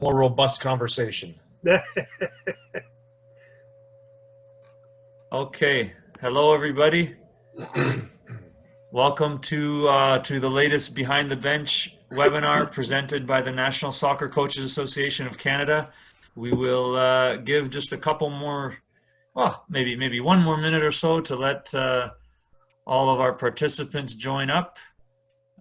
more robust conversation. Okay. Hello, everybody. Welcome to the latest Behind the Bench webinar presented by the National Soccer Coaches Association of Canada. We will give just a couple more, well, maybe one more minute or so to let all of our participants join up.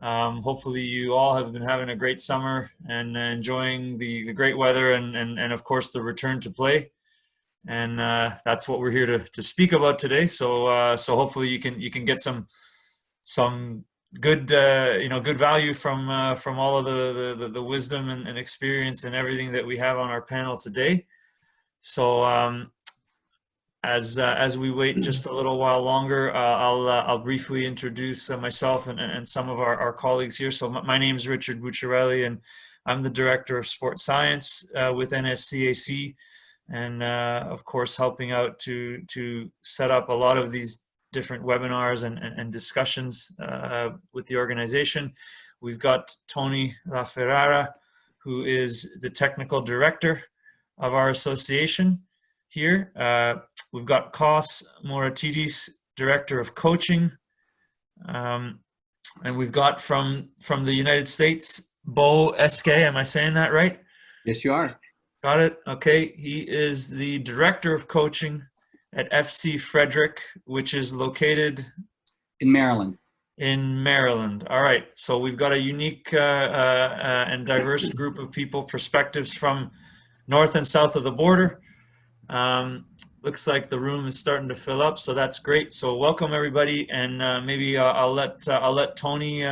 Hopefully you all have been having a great summer and enjoying the great weather and of course the return to play. And that's what we're here to speak about today. So hopefully you can get some good good value from all of the wisdom and experience and everything that we have on our panel today. So as we wait just a little while longer, I'll briefly introduce myself and some of our colleagues here. So my name is Richard Bucciarelli, and I'm the Director of Sports Science with NSCAC, and of course helping out to set up a lot of these different webinars and discussions with the organization. We've got Tony Ferrara, who is the Technical Director of our association here. We've got Kosmas Mouratidis, Director of Coaching. And we've got from the United States, Eskay. Am I saying that right? Yes, you are. Got it. Okay. He is the Director of Coaching at FC Fredrick, which is located in Maryland. In Maryland. All right. So we've got a unique and diverse group of people, perspectives from north and south of the border. Looks like the room is starting to fill up, so that's great. So welcome everybody, and maybe I'll let Tony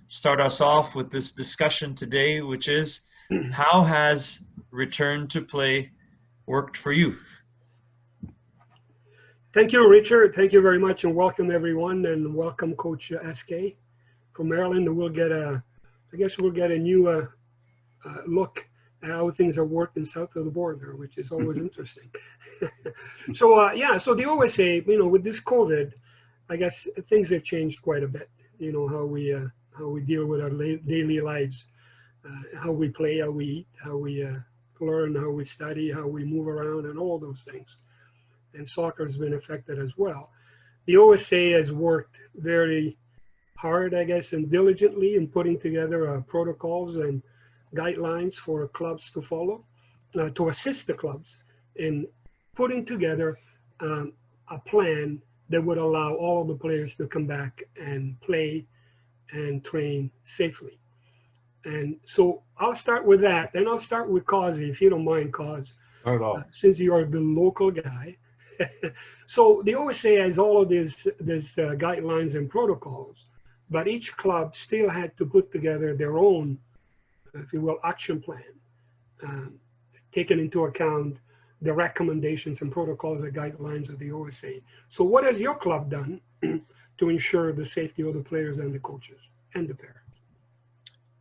start us off with this discussion today, which is how has return to play worked for you? Thank you, Richard. Thank you very much, and welcome everyone, and welcome Coach Eskay from Maryland. And we'll get a new look at how things are working south of the border, which is always interesting. So they always say, with this COVID, I guess things have changed quite a bit. How we deal with our daily lives, how we play, how we eat, how we learn, how we study, how we move around, and all those things. And soccer has been affected as well. The OSA has worked very hard, I guess, and diligently in putting together protocols and guidelines for clubs to follow, to assist the clubs in putting together a plan that would allow all of the players to come back and play and train safely. And so I'll start with that. Then I'll start with Kazi, if you don't mind, Kaz. Not at all. Since you are the local guy. So the OSA has all of these guidelines and protocols, but each club still had to put together their own, if you will, action plan, taking into account the recommendations and protocols and guidelines of the OSA. So what has your club done to ensure the safety of the players and the coaches and the parents?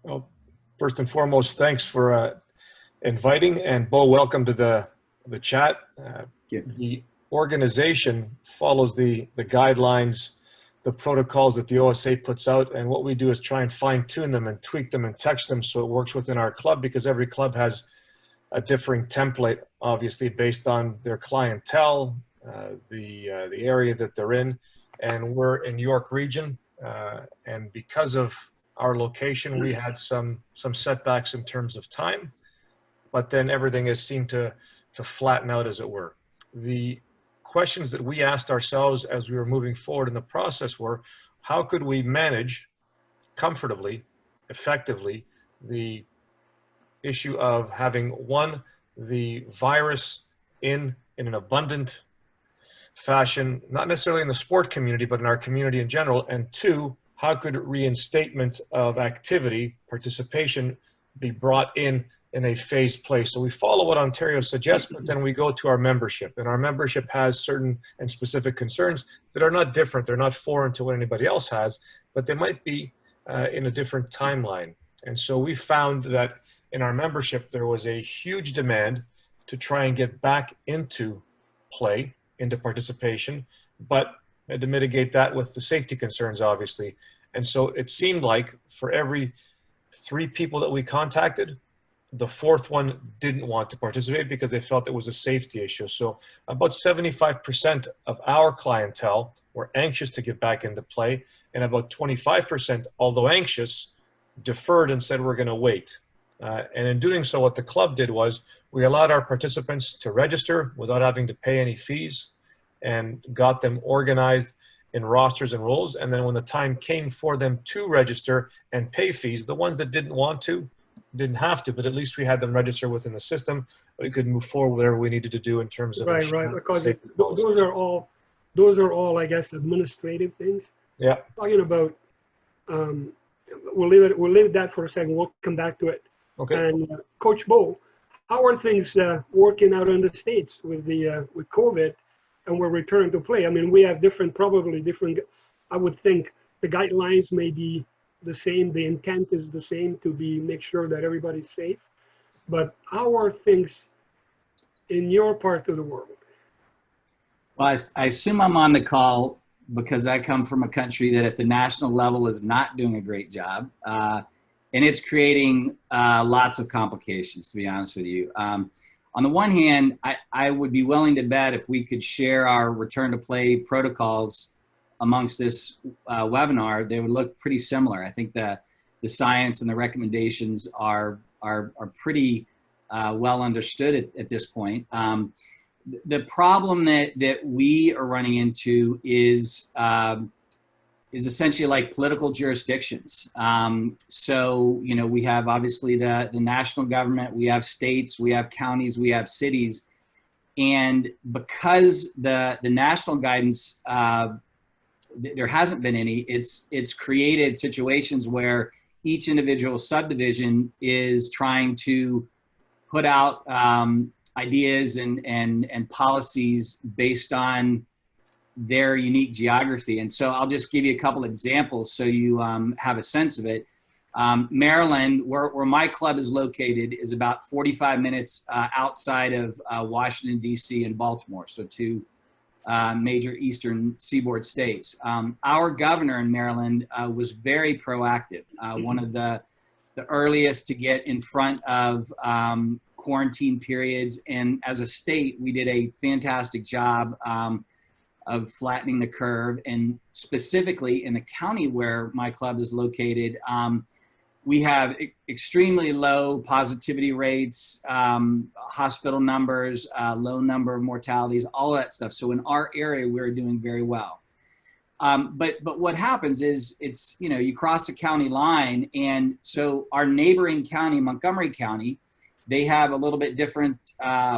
Well, first and foremost, thanks for inviting, and Bo, welcome to the chat. The organization follows the guidelines, the protocols that the OSA puts out, and what we do is try and fine-tune them and tweak them and text them so it works within our club, because every club has a differing template, obviously based on their clientele, the area that they're in. And we're in York region, and because of our location, we had some setbacks in terms of time, but then everything has seemed to flatten out, as it were. The questions that we asked ourselves as we were moving forward in the process were, how could we manage comfortably, effectively, the issue of having, one, the virus in an abundant fashion, not necessarily in the sport community, but in our community in general, and two, how could reinstatement of activity, participation, be brought in a phased place? So we follow what Ontario suggests, but then we go to our membership, and our membership has certain and specific concerns that are not different. They're not foreign to what anybody else has, but they might be in a different timeline. And so we found that in our membership, there was a huge demand to try and get back into play, into participation, but had to mitigate that with the safety concerns, obviously. And so it seemed like for every 3 people that we contacted, the fourth one didn't want to participate because they felt it was a safety issue. So about 75% of our clientele were anxious to get back into play, and about 25%, although anxious, deferred and said we're going to wait. And in doing so, what the club did was we allowed our participants to register without having to pay any fees and got them organized in rosters and roles. And then when the time came for them to register and pay fees, the ones that didn't want to, didn't have to, but at least we had them register within the system. We could move forward whatever we needed to do in terms of Right, because those are all, I guess, administrative things. Yeah. Talking about, we'll leave that for a second. We'll come back to it. Okay. And Coach Bo, how are things working out in the States with with COVID, and we're returning to play? I mean, we have probably different. I would think the guidelines may be the same. The intent is the same to make sure that everybody's safe. But how are things in your part of the world? Well, I assume I'm on the call because I come from a country that at the national level is not doing a great job. And it's creating lots of complications, to be honest with you. On the one hand, I would be willing to bet if we could share our return to play protocols amongst this webinar, they would look pretty similar. I think the science and the recommendations are pretty well understood at this point. The problem that we are running into is essentially like political jurisdictions. So, you know, we have obviously the national government, we have states, we have counties, we have cities. And because the national guidance, there hasn't been any, it's created situations where each individual subdivision is trying to put out ideas and policies based on their unique geography. And so I'll just give you a couple examples so you have a sense of it. Maryland, where my club is located, is about 45 minutes outside of Washington, D.C. and Baltimore, so two major eastern seaboard states. Our governor in Maryland was very proactive. One of the earliest to get in front of quarantine periods. And as a state, we did a fantastic job of flattening the curve. And specifically in the county where my club is located, we have extremely low positivity rates, hospital numbers, low number of mortalities, all that stuff. So in our area, we're doing very well. But what happens is it's, you know, you cross the county line. And so our neighboring county, Montgomery County, they have a little bit different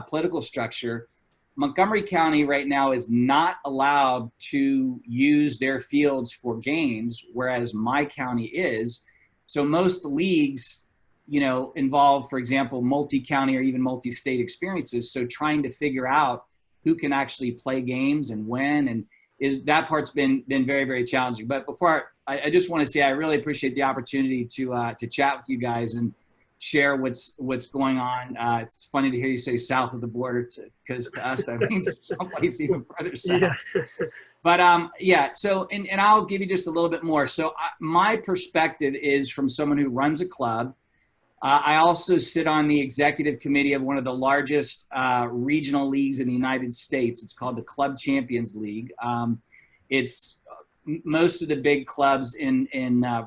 political structure. Montgomery County right now is not allowed to use their fields for games, whereas my county is. So most leagues, you know, involve, for example, multi-county or even multi-state experiences. So trying to figure out who can actually play games and when, and that part's been very, very challenging. But before I just want to say I really appreciate the opportunity to chat with you guys and share what's going on. It's funny to hear you say south of the border, because to us that means someplace even further south. Yeah. But yeah, so and I'll give you just a little bit more. So my perspective is from someone who runs a club. I also sit on the executive committee of one of the largest regional leagues in the United States. It's called the Club Champions League. It's most of the big clubs in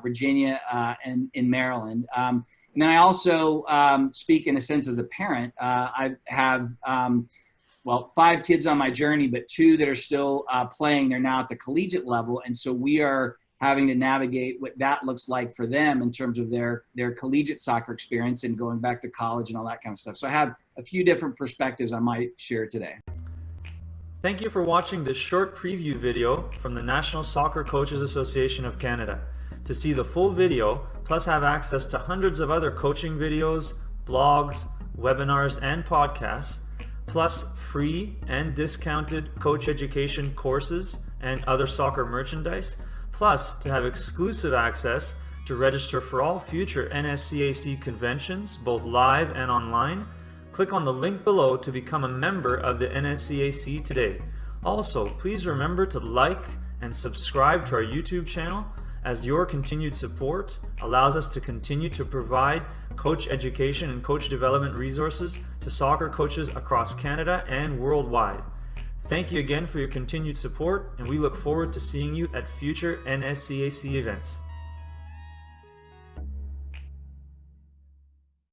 Virginia and in Maryland. And then I also speak in a sense as a parent. I have, well, 5 kids on my journey, but 2 that are still playing. They're now at the collegiate level. And so we are having to navigate what that looks like for them in terms of their collegiate soccer experience and going back to college and all that kind of stuff. So I have a few different perspectives I might share today. Thank you for watching this short preview video from the National Soccer Coaches Association of Canada. To see the full video, plus have access to hundreds of other coaching videos, blogs, webinars, and podcasts, plus free and discounted coach education courses and other soccer merchandise, plus to have exclusive access to register for all future NSCAC conventions, both live and online, click on the link below to become a member of the NSCAC today. Also, please remember to like and subscribe to our YouTube channel, as your continued support allows us to continue to provide coach education and coach development resources to soccer coaches across Canada and worldwide. Thank you again for your continued support, and we look forward to seeing you at future NSCAC events.